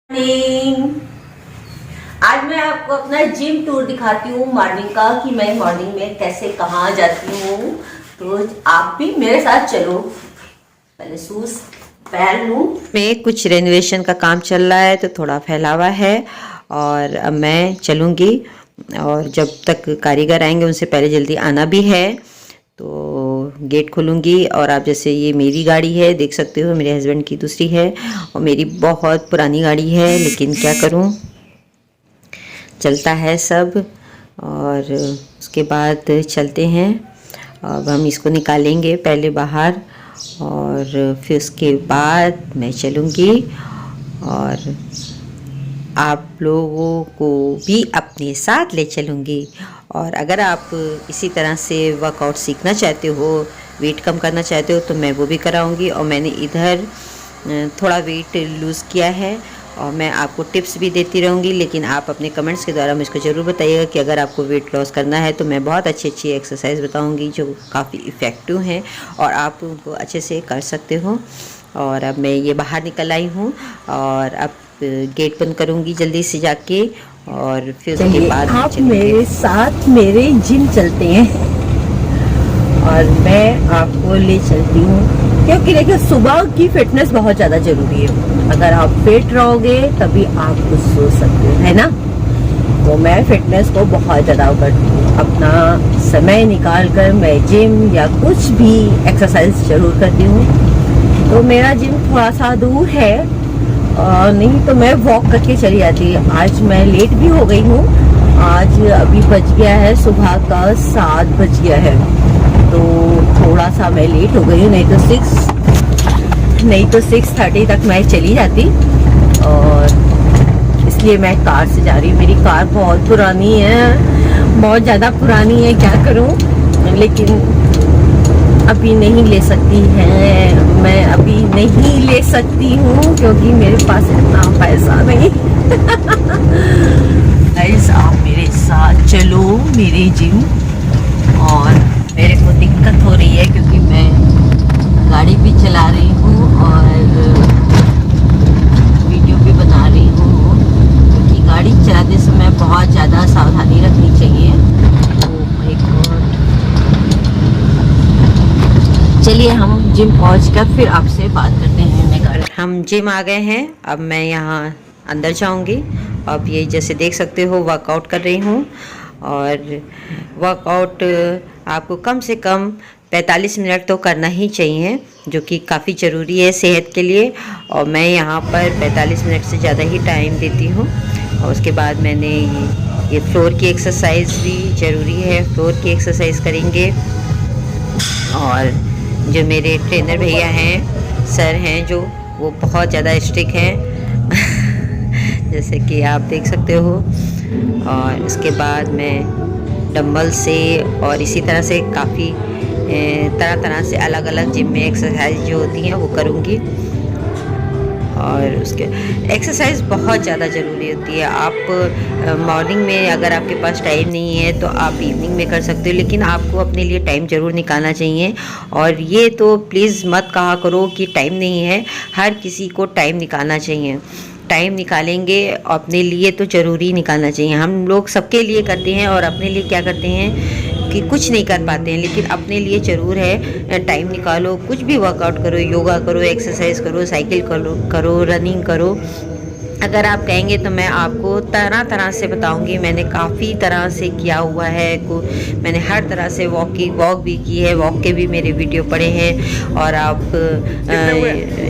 Morning. आज मैं आपको अपना जिम टूर दिखाती हूँ मॉर्निंग का कि मैं मॉर्निंग में कैसे कहाँ जाती हूँ। तो आप भी मेरे साथ चलो। पहले शूज पहन लूँ। में कुछ रेनोवेशन का काम चल रहा है तो थोड़ा फैलावा है और अब मैं चलूँगी और जब तक कारीगर आएंगे उनसे पहले जल्दी आना भी है तो गेट खोलूँगी। और आप जैसे ये मेरी गाड़ी है, देख सकते हो, मेरे हस्बैंड की दूसरी है और मेरी बहुत पुरानी गाड़ी है, लेकिन क्या करूँ, चलता है सब। और उसके बाद चलते हैं। अब हम इसको निकालेंगे पहले बाहर और फिर उसके बाद मैं चलूँगी और आप लोगों को भी अपने साथ ले चलूँगी। और अगर आप इसी तरह से वर्कआउट सीखना चाहते हो, वेट कम करना चाहते हो तो मैं वो भी कराऊँगी। और मैंने इधर थोड़ा वेट लूज़ किया है और मैं आपको टिप्स भी देती रहूँगी, लेकिन आप अपने कमेंट्स के द्वारा मुझको ज़रूर बताइएगा कि अगर आपको वेट लॉस करना है तो मैं बहुत अच्छी अच्छी एक्सरसाइज बताऊँगी जो काफ़ी इफ़ेक्टिव हैं और आप उनको अच्छे से कर सकते हो। और अब मैं ये बाहर निकल आई हूँ और अब गेट बंद करूँगी जल्दी से जाके और फिर उसके बाद आप मेरे साथ मेरे जिम चलते हैं और मैं आपको ले चलती हूँ, क्योंकि देखिए सुबह की फिटनेस बहुत ज़्यादा ज़रूरी है। अगर आप फिट रहोगे तभी आप कुछ सोच सकते हो, है ना। तो मैं फिटनेस को बहुत ज़्यादा करती हूँ। अपना समय निकाल कर मैं जिम या कुछ भी एक्सरसाइज ज़रूर करती हूँ। तो मेरा जिम थोड़ा सा दूर है, नहीं तो मैं वॉक करके चली जाती। आज मैं लेट भी हो गई हूँ। आज अभी बज गया है सुबह का 7 बज गया है, तो थोड़ा सा मैं लेट हो गई हूँ। नहीं तो 6:30 तक मैं चली जाती और इसलिए मैं कार से जा रही हूँ। मेरी कार बहुत पुरानी है, बहुत ज़्यादा पुरानी है, क्या करूँ, लेकिन अभी नहीं ले सकती है। मैं अभी नहीं ले सकती हूँ क्योंकि मेरे पास इतना पैसा नहीं। गाइस आप मेरे साथ चलो मेरे जिम। और मेरे को दिक्कत हो रही है क्योंकि मैं गाड़ी भी चला रही हूँ और वीडियो भी बना रही हूँ, क्योंकि गाड़ी चलाते समय बहुत ज़्यादा सावधानी रखनी चाहिए। चलिए हम जिम पहुंचकर फिर आपसे बात करते हैं। हम जिम आ गए हैं, अब मैं यहाँ अंदर जाऊंगी। अब ये जैसे देख सकते हो वर्कआउट कर रही हूँ और वर्कआउट आपको कम से कम 45 मिनट तो करना ही चाहिए, जो कि काफ़ी ज़रूरी है सेहत के लिए। और मैं यहाँ पर 45 मिनट से ज़्यादा ही टाइम देती हूँ। और उसके बाद मैंने ये फ्लोर की एक्सरसाइज भी ज़रूरी है, फ्लोर की एक्सरसाइज करेंगे। और जो मेरे ट्रेनर भैया हैं, सर हैं, जो वो बहुत ज़्यादा स्ट्रिक्ट हैं जैसे कि आप देख सकते हो। और इसके बाद मैं डंबल से और इसी तरह से काफ़ी तरह तरह से अलग अलग जिम में एक्सरसाइज जो होती हैं वो करूँगी। और उसके एक्सरसाइज बहुत ज़्यादा ज़रूरी होती है। आप मॉर्निंग में अगर आपके पास टाइम नहीं है तो आप इवनिंग में कर सकते हो, लेकिन आपको अपने लिए टाइम ज़रूर निकालना चाहिए। और ये तो प्लीज़ मत कहा करो कि टाइम नहीं है, हर किसी को टाइम निकालना चाहिए। टाइम निकालेंगे अपने लिए तो ज़रूरी निकालना चाहिए। हम लोग सबके लिए करते हैं और अपने लिए क्या करते हैं कि कुछ नहीं कर पाते हैं, लेकिन अपने लिए ज़रूर है टाइम निकालो। कुछ भी वर्कआउट करो, योगा करो, एक्सरसाइज करो, साइकिल करो, रनिंग करो। अगर आप कहेंगे तो मैं आपको तरह तरह से बताऊंगी। मैंने काफ़ी तरह से किया हुआ है, मैंने हर तरह से वॉक भी की है, वॉक के भी मेरे वीडियो पड़े हैं। और आप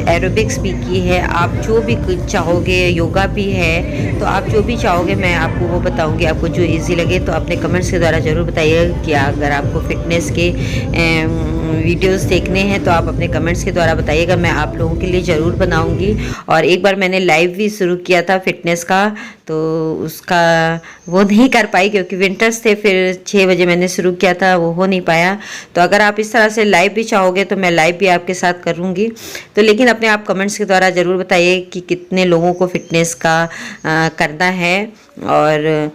एरोबिक्स भी की है। आप जो भी चाहोगे, योगा भी है, तो आप जो भी चाहोगे मैं आपको वो बताऊंगी। आपको जो इजी लगे तो अपने कमेंट्स के द्वारा ज़रूर बताइएगा कि अगर आपको फिटनेस के वीडियोस देखने हैं तो आप अपने कमेंट्स के द्वारा बताइएगा, मैं आप लोगों के लिए ज़रूर बनाऊंगी। और एक बार मैंने लाइव भी शुरू किया था फिटनेस का, तो उसका वो नहीं कर पाई क्योंकि विंटर्स थे, फिर 6 बजे मैंने शुरू किया था, वो हो नहीं पाया। तो अगर आप इस तरह से लाइव भी चाहोगे तो मैं लाइव भी आपके साथ करूँगी। तो लेकिन अपने आप कमेंट्स के द्वारा ज़रूर बताइए कि कितने लोगों को फिटनेस का करना है। और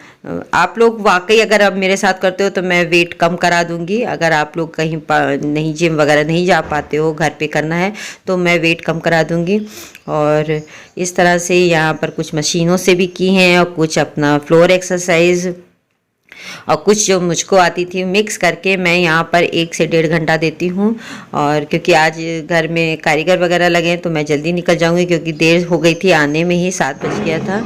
आप लोग वाकई अगर आप मेरे साथ करते हो तो मैं वेट कम करा दूंगी। अगर आप लोग कहीं नहीं जिम वगैरह नहीं जा पाते हो, घर पे करना है, तो मैं वेट कम करा दूंगी। और इस तरह से यहाँ पर कुछ मशीनों से भी की हैं और कुछ अपना फ्लोर एक्सरसाइज और कुछ जो मुझको आती थी मिक्स करके मैं यहाँ पर 1 से 1.5 घंटा देती हूँ। और क्योंकि आज घर में कारीगर वगैरह लगे हैं तो मैं जल्दी निकल जाऊँगी क्योंकि देर हो गई थी आने में ही, 7 बज गया था।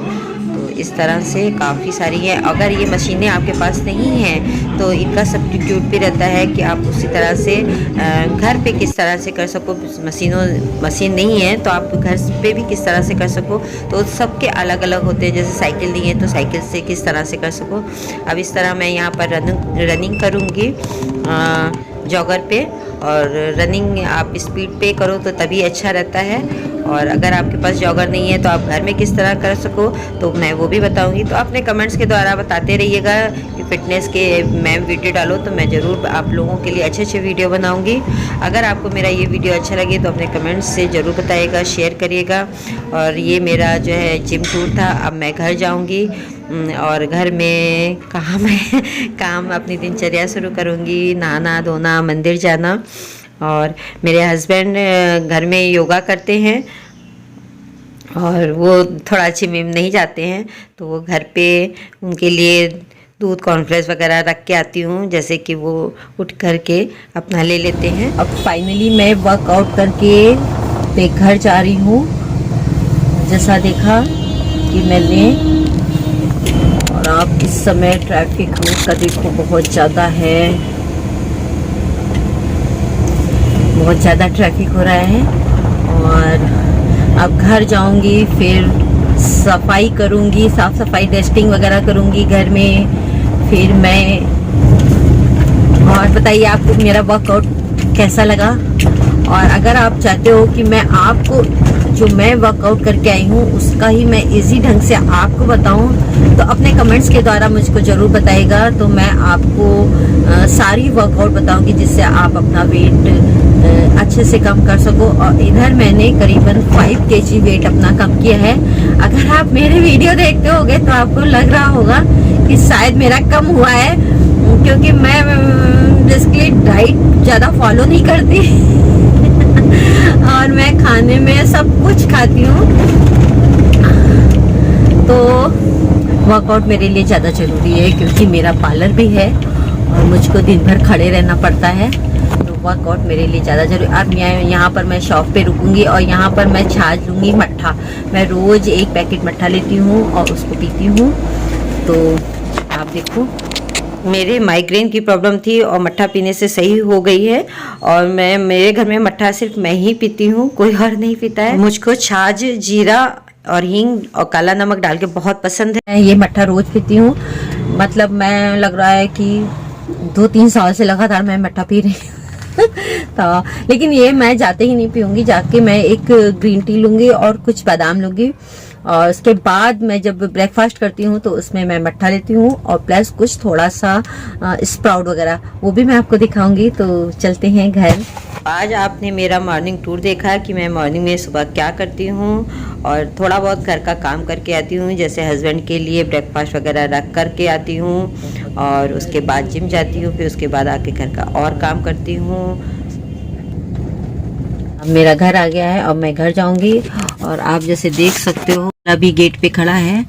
तो इस तरह से काफ़ी सारी हैं। अगर ये मशीनें आपके पास नहीं हैं तो इनका सब्स्टिट्यूट भी रहता है कि आप उसी तरह से घर पे किस तरह से कर सको। मशीन नहीं है तो आप घर पे भी किस तरह से कर सको, तो सबके अलग अलग होते हैं। जैसे साइकिल नहीं है तो साइकिल से किस तरह से कर सको। अब इस तरह मैं यहाँ पर रनिंग करूँगी जॉगर पे। और रनिंग आप स्पीड पे करो तो तभी अच्छा रहता है। और अगर आपके पास जॉगर नहीं है तो आप घर में किस तरह कर सको तो मैं वो भी बताऊंगी। तो अपने कमेंट्स के द्वारा बताते रहिएगा कि फ़िटनेस के मैम वीडियो डालो तो मैं ज़रूर आप लोगों के लिए अच्छे अच्छे वीडियो बनाऊंगी। अगर आपको मेरा ये वीडियो अच्छा लगे तो अपने कमेंट्स से ज़रूर बताइएगा, शेयर करिएगा। और ये मेरा जो है जिम टूर था। अब मैं घर जाऊँगी और घर में काम अपनी दिनचर्या शुरू करूँगी, नहाना धोना, मंदिर जाना। और मेरे हस्बैंड घर में योगा करते हैं और वो थोड़ा जिम नहीं जाते हैं, तो वो घर पे उनके लिए दूध कॉर्नफ्लेक्स वगैरह रख के आती हूँ, जैसे कि वो उठ करके अपना ले लेते हैं। अब फाइनली मैं वर्कआउट करके पे घर जा रही हूँ। जैसा देखा कि मैंने, और आप इस समय ट्रैफिक रूट का देखो बहुत ज़्यादा है, बहुत ज़्यादा ट्रैफिक हो रहा है। और अब घर जाऊंगी, फिर सफाई करूंगी, साफ़ सफाई डस्टिंग वगैरह करूंगी घर में। फिर मैं, और बताइए आपको मेरा वर्कआउट कैसा लगा। और अगर आप चाहते हो कि मैं आपको जो मैं वर्कआउट करके आई हूँ उसका ही मैं इजी ढंग से आपको बताऊँ तो अपने कमेंट्स के द्वारा मुझको ज़रूर बताइएगा। तो मैं आपको सारी वर्कआउट बताऊँगी जिससे आप अपना वेट अच्छे से कम कर सको। और इधर मैंने करीबन 5 kg वेट अपना कम किया है। अगर आप मेरे वीडियो देखते होगे तो आपको लग रहा होगा कि शायद मेरा कम हुआ है, क्योंकि मैं बेसिकली डाइट ज़्यादा फॉलो नहीं करती और मैं खाने में सब कुछ खाती हूँ। तो वर्कआउट मेरे लिए ज़्यादा ज़रूरी है क्योंकि मेरा पार्लर भी है और मुझको दिन भर खड़े रहना पड़ता है। तो वर्कआउट मेरे लिए ज़्यादा जरूरी। अब यहाँ पर मैं शॉप पे रुकूंगी और यहाँ पर मैं छाछ लूँगी मट्ठा। मैं रोज़ 1 पैकेट मट्ठा लेती हूँ और उसको पीती हूँ। तो आप देखो, मेरे माइग्रेन की प्रॉब्लम थी और मट्ठा पीने से सही हो गई है। और मेरे घर में मट्ठा सिर्फ मैं ही पीती हूँ, कोई और नहीं पीता है। मुझको छाछ, जीरा और हींग और काला नमक डाल के बहुत पसंद है। ये मट्ठा रोज पीती हूँ। मतलब मैं लग रहा है कि 2-3 साल से लगातार मैं मट्ठा पी रही हूँ तो लेकिन ये मैं जाते ही नहीं पीऊंगी, जाके मैं एक ग्रीन टी लूंगी और कुछ बादाम लूंगी। और उसके बाद मैं जब ब्रेकफास्ट करती हूँ तो उसमें मैं मट्ठा लेती हूँ और प्लस कुछ थोड़ा सा स्प्राउट वगैरह, वो भी मैं आपको दिखाऊंगी। तो चलते हैं घर। आज आपने मेरा मॉर्निंग टूर देखा कि मैं मॉर्निंग में सुबह क्या करती हूँ और थोड़ा बहुत घर का काम करके आती हूँ। जैसे हस्बैंड के लिए ब्रेकफास्ट वगैरह रख करके आती हूँ और उसके बाद जिम जाती हूँ, फिर उसके बाद आके घर का और काम करती हूँ। अब मेरा घर आ गया है, अब मैं घर जाऊंगी। और आप जैसे देख सकते हो अभी गेट पे खड़ा है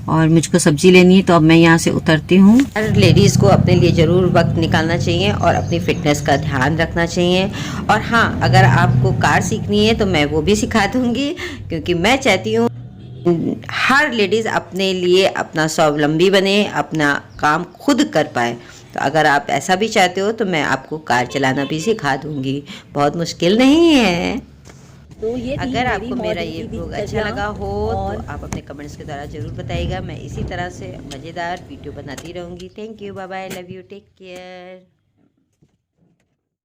और मुझको सब्जी लेनी है, तो अब मैं यहाँ से उतरती हूँ। हर लेडीज़ को अपने लिए ज़रूर वक्त निकालना चाहिए और अपनी फिटनेस का ध्यान रखना चाहिए। और हाँ, अगर आपको कार सीखनी है तो मैं वो भी सिखा दूँगी, क्योंकि मैं चाहती हूँ हर लेडीज़ अपने लिए अपना स्वावलंबी बने, अपना काम खुद कर पाए। तो अगर आप ऐसा भी चाहते हो तो मैं आपको कार चलाना भी सिखा दूँगी, बहुत मुश्किल नहीं है। तो ये अगर आपको मेरा ये ब्लॉग अच्छा लगा हो तो आप अपने कमेंट्स के द्वारा ज़रूर बताइएगा। मैं इसी तरह से मज़ेदार वीडियो बनाती रहूँगी। Thank you, bye bye, love you, take care.